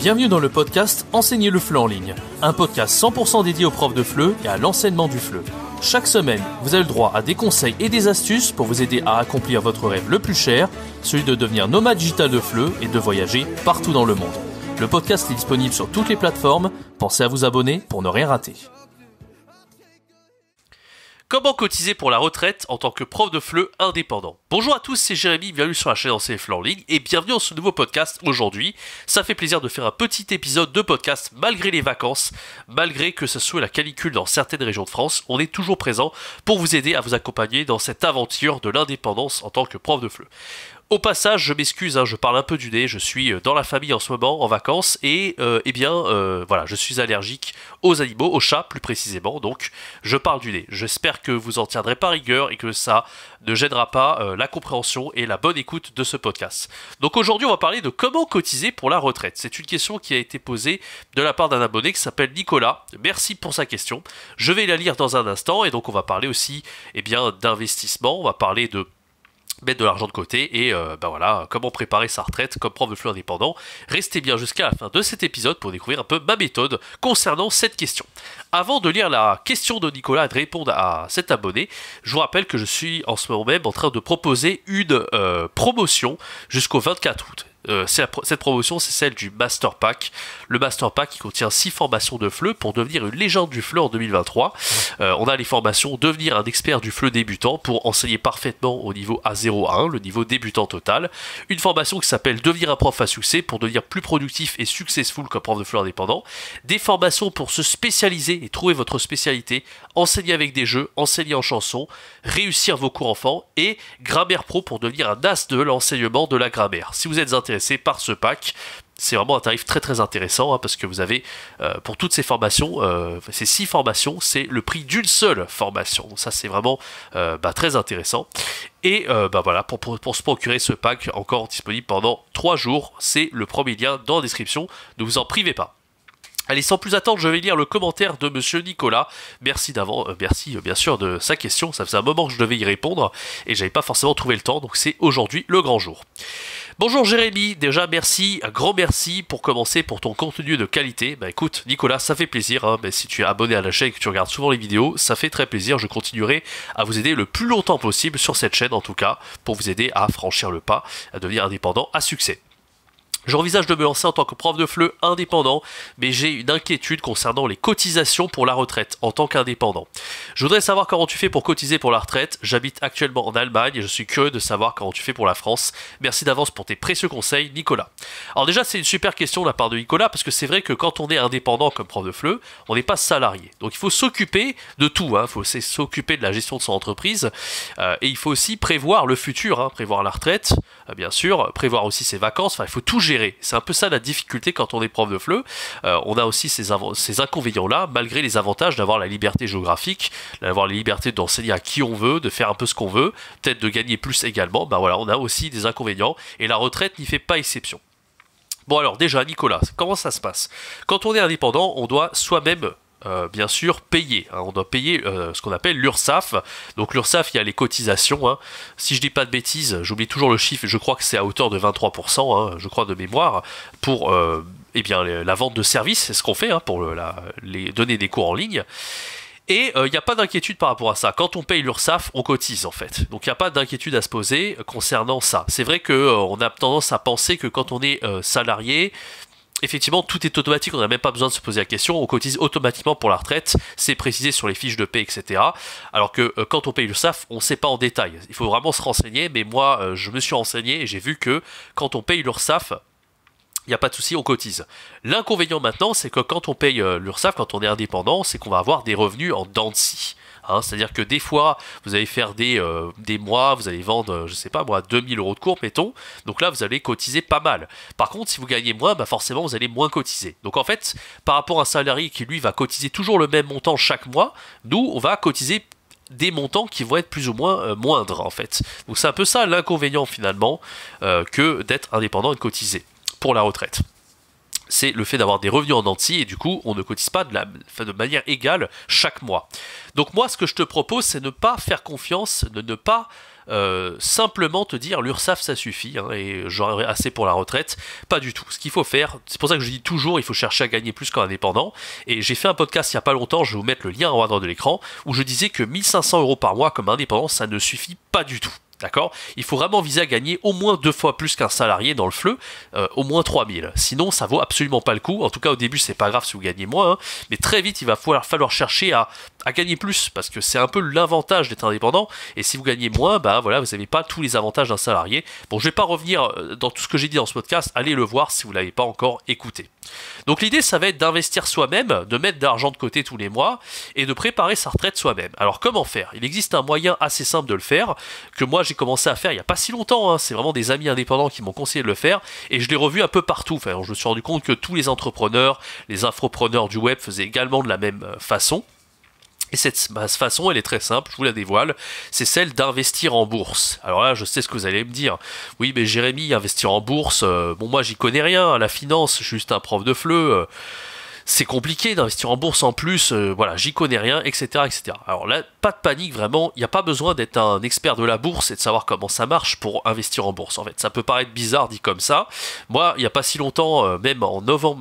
Bienvenue dans le podcast Enseigner le FLE en ligne, un podcast 100% dédié aux profs de FLE et à l'enseignement du FLE. Chaque semaine, vous avez le droit à des conseils et des astuces pour vous aider à accomplir votre rêve le plus cher, celui de devenir nomade digital de FLE et de voyager partout dans le monde. Le podcast est disponible sur toutes les plateformes, pensez à vous abonner pour ne rien rater. Comment cotiser pour la retraite en tant que prof de FLE indépendant? Bonjour à tous, c'est Jérémy, bienvenue sur la chaîne Enseigner le FLE en ligne et bienvenue dans ce nouveau podcast aujourd'hui. Ça fait plaisir de faire un petit épisode de podcast malgré les vacances, malgré que ce soit la canicule dans certaines régions de France, on est toujours présent pour vous aider à vous accompagner dans cette aventure de l'indépendance en tant que prof de FLE. Au passage, je m'excuse, je parle un peu du nez, je suis dans la famille en ce moment, en vacances, et voilà, je suis allergique aux animaux, aux chats plus précisément, donc je parle du nez. J'espère que vous en tiendrez pas rigueur et que ça ne gênera pas la compréhension et la bonne écoute de ce podcast. Donc aujourd'hui, on va parler de comment cotiser pour la retraite. C'est une question qui a été posée de la part d'un abonné qui s'appelle Nicolas. Merci pour sa question. Je vais la lire dans un instant, et donc on va parler aussi d'investissement, on va parler de mettre de l'argent de côté et voilà, comment préparer sa retraite comme prof de FLE indépendant. Restez bien jusqu'à la fin de cet épisode pour découvrir un peu ma méthode concernant cette question. Avant de lire la question de Nicolas et de répondre à cet abonné, je vous rappelle que je suis en ce moment même en train de proposer une promotion jusqu'au 24 août. Cette promotion, c'est celle du Master Pack. Le Master Pack qui contient 6 formations de FLE pour devenir une légende du FLE en 2023. On a les formations devenir un expert du FLE débutant pour enseigner parfaitement au niveau A0 à 1, le niveau débutant total. Une formation qui s'appelle devenir un prof à succès pour devenir plus productif et successful comme prof de FLE indépendant. Des formations pour se spécialiser et trouver votre spécialité, enseigner avec des jeux, enseigner en chanson, réussir vos cours enfants et Grammaire Pro pour devenir un as de l'enseignement de la grammaire. Si vous êtes intéressé par ce pack, c'est vraiment un tarif très très intéressant parce que vous avez pour toutes ces formations, ces 6 formations, c'est le prix d'une seule formation. Donc ça c'est vraiment très intéressant. Et voilà, pour se procurer ce pack encore disponible pendant 3 jours, c'est le premier lien dans la description, ne vous en privez pas. Allez, sans plus attendre, je vais lire le commentaire de monsieur Nicolas. Merci bien sûr de sa question, ça faisait un moment que je devais y répondre et j'avais pas forcément trouvé le temps, donc c'est aujourd'hui le grand jour. Bonjour Jérémy, déjà merci, un grand merci pour commencer pour ton contenu de qualité. Écoute Nicolas, ça fait plaisir, si tu es abonné à la chaîne et que tu regardes souvent les vidéos, ça fait très plaisir, je continuerai à vous aider le plus longtemps possible sur cette chaîne en tout cas, pour vous aider à franchir le pas, à devenir indépendant à succès. J'envisage de me lancer en tant que prof de FLE indépendant, mais j'ai une inquiétude concernant les cotisations pour la retraite en tant qu'indépendant. Je voudrais savoir comment tu fais pour cotiser pour la retraite. J'habite actuellement en Allemagne et je suis curieux de savoir comment tu fais pour la France. Merci d'avance pour tes précieux conseils, Nicolas. Alors déjà, c'est une super question de la part de Nicolas, parce que c'est vrai que quand on est indépendant comme prof de FLE, on n'est pas salarié. Donc il faut s'occuper de tout, il faut s'occuper de la gestion de son entreprise, et il faut aussi prévoir le futur, prévoir la retraite, bien sûr, prévoir aussi ses vacances, il faut tout gérer. C'est un peu ça la difficulté quand on est prof de FLE. On a aussi ces inconvénients-là, malgré les avantages d'avoir la liberté géographique, d'avoir la liberté d'enseigner à qui on veut, de faire un peu ce qu'on veut, peut-être de gagner plus également. Voilà, on a aussi des inconvénients et la retraite n'y fait pas exception. Bon alors déjà, Nicolas, comment ça se passe? Quand on est indépendant, on doit soi-même bien sûr payer, on doit payer ce qu'on appelle l'URSSAF. Donc l'URSSAF, il y a les cotisations, si je dis pas de bêtises, j'oublie toujours le chiffre, je crois que c'est à hauteur de 23%, je crois de mémoire, pour la vente de services, c'est ce qu'on fait pour les donner des cours en ligne. Et il n'y a pas d'inquiétude par rapport à ça. Quand on paye l'URSSAF, on cotise en fait. Donc il n'y a pas d'inquiétude à se poser concernant ça. C'est vrai qu'on a tendance à penser que quand on est salarié, effectivement, tout est automatique, on n'a même pas besoin de se poser la question, on cotise automatiquement pour la retraite, c'est précisé sur les fiches de paie, etc. Alors que quand on paye l'URSSAF, on ne sait pas en détail. Il faut vraiment se renseigner, mais moi, je me suis renseigné et j'ai vu que quand on paye l'URSSAF, il n'y a pas de souci, on cotise. L'inconvénient maintenant, c'est que quand on paye l'URSSAF, quand on est indépendant, c'est qu'on va avoir des revenus en dents de scie. C'est-à-dire que des fois, vous allez faire des mois, vous allez vendre, 2000 € de cours, mettons. Donc là, vous allez cotiser pas mal. Par contre, si vous gagnez moins, forcément, vous allez moins cotiser. Donc en fait, par rapport à un salarié qui, lui, va cotiser toujours le même montant chaque mois, nous, on va cotiser des montants qui vont être plus ou moins moindres, en fait. Donc c'est un peu ça l'inconvénient, finalement, que d'être indépendant et de cotiser pour la retraite. c'est le fait d'avoir des revenus en entier et du coup on ne cotise pas de manière égale chaque mois. Donc moi ce que je te propose c'est ne pas faire confiance, de ne pas simplement te dire l'URSSAF ça suffit hein, et j'aurai assez pour la retraite. Pas du tout. Ce qu'il faut faire, c'est pour ça que je dis toujours il faut chercher à gagner plus qu'un indépendant, et j'ai fait un podcast il n'y a pas longtemps, je vais vous mettre le lien en haut de l'écran, où je disais que 1500 € par mois comme indépendant ça ne suffit pas du tout. D'accord? Il faut vraiment viser à gagner au moins 2 fois plus qu'un salarié dans le FLE, au moins 3000. Sinon, ça vaut absolument pas le coup. En tout cas, au début, c'est pas grave si vous gagnez moins, hein, mais très vite, il va falloir chercher à gagner plus, parce que c'est un peu l'avantage d'être indépendant, et si vous gagnez moins, bah voilà, vous n'avez pas tous les avantages d'un salarié. Bon, je vais pas revenir dans tout ce que j'ai dit dans ce podcast, allez le voir si vous l'avez pas encore écouté. Donc l'idée, ça va être d'investir soi-même, de mettre de l'argent de côté tous les mois, et de préparer sa retraite soi-même. Alors comment faire? Il existe un moyen assez simple de le faire, que moi j'ai commencé à faire il n'y a pas si longtemps, hein. C'est vraiment des amis indépendants qui m'ont conseillé de le faire, et je l'ai revu un peu partout. Enfin, je me suis rendu compte que tous les entrepreneurs, les infopreneurs du web faisaient également de la même façon. Et cette façon, elle est très simple, je vous la dévoile, c'est celle d'investir en bourse. Alors là, je sais ce que vous allez me dire. Oui, mais Jérémy, investir en bourse, bon, moi, j'y connais rien, à la finance, je suis juste un prof de FLE, c'est compliqué d'investir en bourse en plus, voilà, j'y connais rien, etc., etc. Alors là, pas de panique, vraiment, il n'y a pas besoin d'être un expert de la bourse et de savoir comment ça marche pour investir en bourse, en fait. Ça peut paraître bizarre dit comme ça. Moi, il n'y a pas si longtemps, même en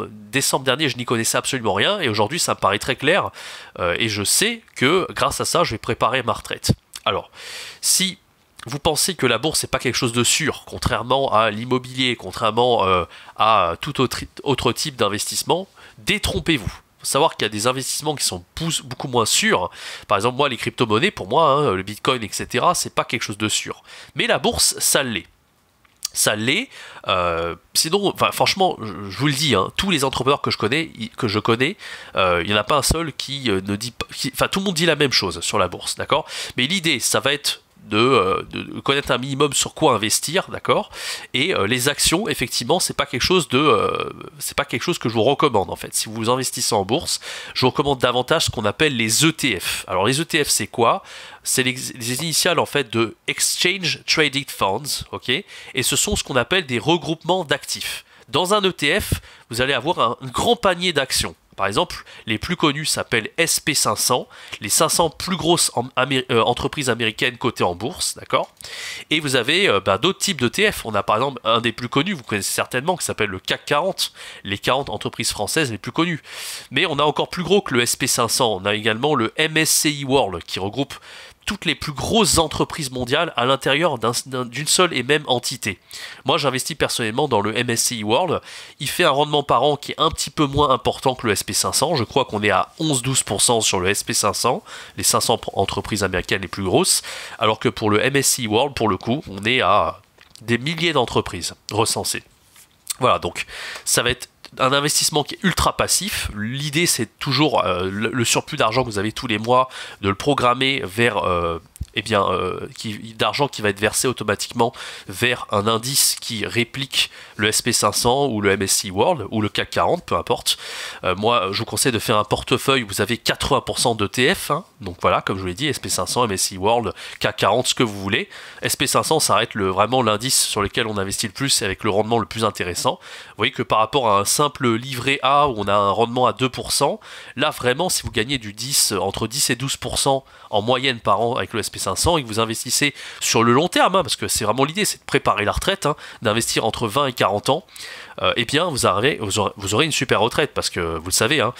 décembre dernier, je n'y connaissais absolument rien, et aujourd'hui, ça me paraît très clair, et je sais que, grâce à ça, je vais préparer ma retraite. Alors, si vous pensez que la bourse n'est pas quelque chose de sûr, contrairement à l'immobilier, contrairement à tout autre type d'investissement, détrompez-vous. Il faut savoir qu'il y a des investissements qui sont beaucoup moins sûrs. Par exemple, moi, les crypto-monnaies, pour moi, hein, le bitcoin, etc., c'est pas quelque chose de sûr. Mais la bourse, ça l'est. Ça l'est. Sinon, enfin, franchement, je vous le dis, hein, tous les entrepreneurs que je connais, il n'y en a pas un seul qui ne dit pas. Enfin, tout le monde dit la même chose sur la bourse, d'accord? Mais l'idée, ça va être de connaître un minimum sur quoi investir, d'accord? Et les actions, effectivement, c'est pas quelque chose que je vous recommande en fait. Si vous investissez en bourse, je vous recommande davantage ce qu'on appelle les ETF. Alors les ETF, c'est quoi? C'est les initiales en fait de Exchange Traded Funds, ok? Et ce sont ce qu'on appelle des regroupements d'actifs. Dans un ETF, vous allez avoir un grand panier d'actions. Par exemple, les plus connus s'appellent SP500, les 500 plus grosses entreprises américaines cotées en bourse, d'accord? Et vous avez d'autres types d'ETF. On a par exemple un des plus connus, vous connaissez certainement, qui s'appelle le CAC 40, les 40 entreprises françaises les plus connues. Mais on a encore plus gros que le SP500, on a également le MSCI World, qui regroupe toutes les plus grosses entreprises mondiales à l'intérieur d'une seule et même entité. Moi, j'investis personnellement dans le MSCI World. Il fait un rendement par an qui est un petit peu moins important que le SP500. Je crois qu'on est à 11-12% sur le SP500, les 500 entreprises américaines les plus grosses, alors que pour le MSCI World, pour le coup, on est à des milliers d'entreprises recensées. Voilà, donc ça va être un investissement qui est ultra passif. L'idée, c'est toujours le surplus d'argent que vous avez tous les mois, de le programmer vers d'argent qui va être versé automatiquement vers un indice qui réplique le SP500 ou le MSCI World ou le CAC 40, peu importe. Moi, je vous conseille de faire un portefeuille où vous avez 80% d'ETF, hein. Donc voilà, comme je vous l'ai dit, SP500, MSCI World, CAC 40, ce que vous voulez. SP500, ça reste vraiment l'indice sur lequel on investit le plus et avec le rendement le plus intéressant. Vous voyez que par rapport à un simple livret A où on a un rendement à 2%, là vraiment, si vous gagnez entre 10 et 12% en moyenne par an avec le SP500 et que vous investissez sur le long terme, hein, parce que c'est vraiment l'idée, c'est de préparer la retraite, hein, d'investir entre 20 et 40 ans, eh bien vous aurez une super retraite, parce que vous le savez, hein,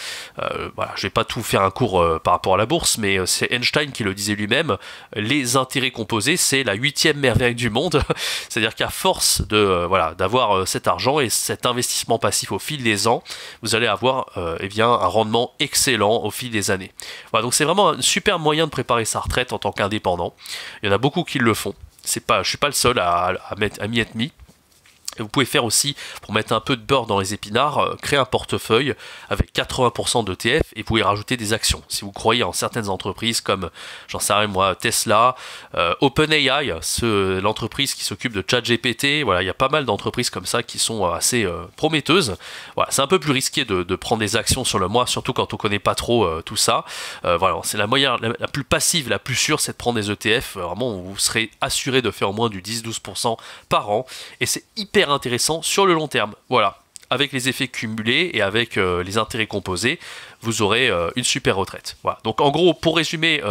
voilà, je vais pas tout faire un cours par rapport à la bourse, mais c'est Einstein qui le disait lui-même, les intérêts composés, c'est la 8e merveille du monde, c'est-à-dire qu'à force d'avoir cet argent et cet investissement passif au fil des ans, vous allez avoir un rendement excellent au fil des années. Voilà, donc c'est vraiment un super moyen de préparer sa retraite en tant qu'indépendant. Il y en a beaucoup qui le font. Je suis pas le seul à m'y être mis. Et vous pouvez faire aussi, pour mettre un peu de beurre dans les épinards, créer un portefeuille avec 80% d'ETF et vous pouvez rajouter des actions. Si vous croyez en certaines entreprises comme, j'en sais rien moi, Tesla, OpenAI, l'entreprise qui s'occupe de ChatGPT, voilà, il y a pas mal d'entreprises comme ça qui sont assez prometteuses. Voilà, c'est un peu plus risqué de prendre des actions sur le mois, surtout quand on connaît pas trop tout ça. Voilà, c'est la plus passive, la plus sûre, c'est de prendre des ETF. Vraiment, vous serez assuré de faire au moins du 10-12% par an et c'est hyper intéressant sur le long terme. Voilà. avec les effets cumulés et avec les intérêts composés, vous aurez une super retraite. Voilà. Donc en gros, pour résumer,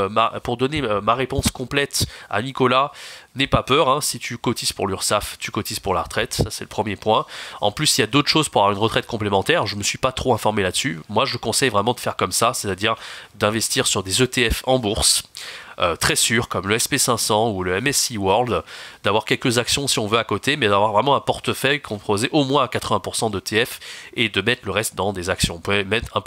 pour donner ma réponse complète à Nicolas, n'aie pas peur, hein, si tu cotises pour l'URSSAF, tu cotises pour la retraite, ça c'est le premier point. En plus, il y a d'autres choses pour avoir une retraite complémentaire, je ne me suis pas trop informé là-dessus. Moi, je conseille vraiment de faire comme ça, c'est-à-dire d'investir sur des ETF en bourse, très sûrs, comme le SP500 ou le MSCI World, d'avoir quelques actions si on veut à côté, mais d'avoir vraiment un portefeuille composé au moins à 80% d'ETF et de mettre le reste dans des actions. Vous pouvez mettre un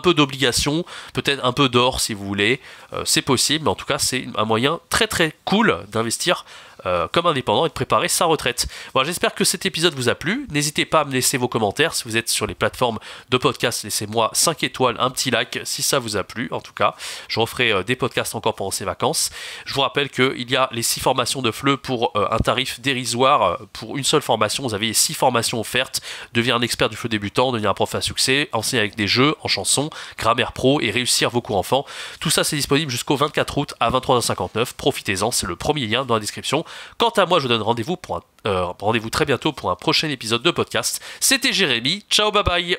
peu d'obligations, peut-être un peu d'or si vous voulez, c'est possible, mais en tout cas c'est un moyen très très cool d'investir comme indépendant et de préparer sa retraite. Voilà, j'espère que cet épisode vous a plu. N'hésitez pas à me laisser vos commentaires. Si vous êtes sur les plateformes de podcast, laissez-moi 5 étoiles, un petit like si ça vous a plu. En tout cas, je referai des podcasts encore pendant ces vacances. Je vous rappelle qu'il y a les 6 formations de FLE pour un tarif dérisoire. Pour une seule formation, vous avez 6 formations offertes. Devenir un expert du FLE débutant, devenir un prof à succès, enseigner avec des jeux en chansons, grammaire pro et réussir vos cours enfants. Tout ça, c'est disponible jusqu'au 24 août à 23h59. Profitez-en, c'est le premier lien dans la description. Quant à moi, je vous donne rendez-vous très bientôt pour un prochain épisode de podcast. C'était Jérémy, ciao, bye bye.